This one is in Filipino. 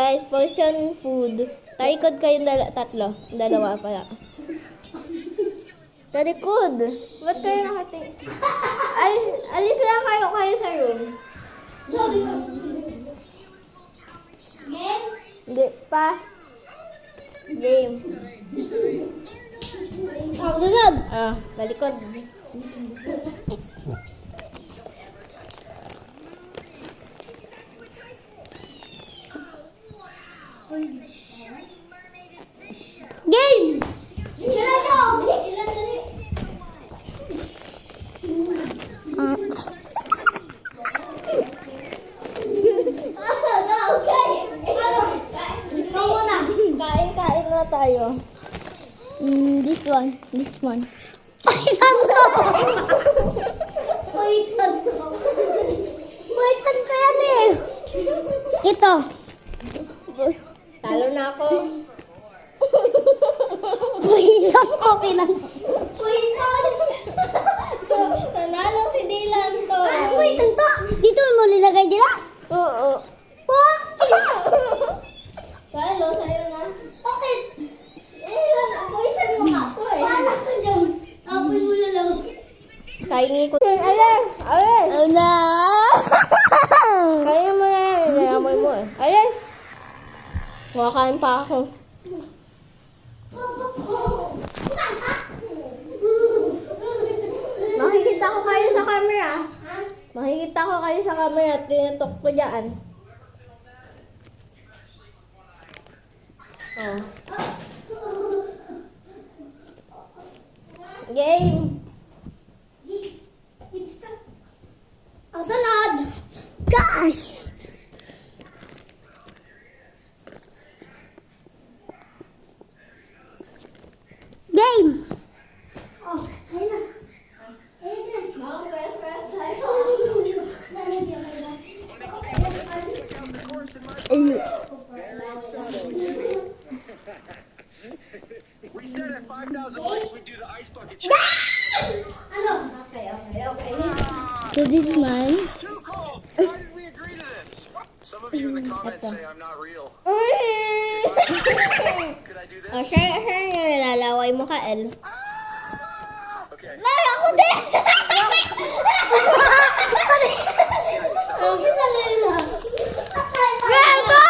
guys, portion food. Talikod kayong tatlo. Dalawa pala. Talikod. Ba't kayo nakating? Alis lang kayo sa room. Hindi pa. Game. Lunod. Talikod. Game! Kain na tayo. This one. Paitan ko! Paitan ko yan eh! Ito. Talo na ako. Paitan ko, Nanalo si Dylan to. Paitan to? Dito mo nilagay dila? Oo. Talo, sa'yo na. Bakit? Poison mo ka ako eh. Paano ka dyan? Apoy mo na lang. Kainin ko. Ayan! Oh no! Kainin mo na yan. Amoy mo eh. Ayan! Makakain pa ako. Makikita ko kayo sa camera. Makikita ko kayo sa camera. Tinatok ko dyan. Oh. Game. Sunod. Gosh. Game. Oh, ayun na. We said at 5,000 likes we'd do the ice bucket challenge. Okay. So this man. Too cold. Why did we agree to this? Some of you in the comments say I'm not real. Could I do this? Okay, lalaway mo ka, El. Okay. Ay, ako din! Serious. Gago!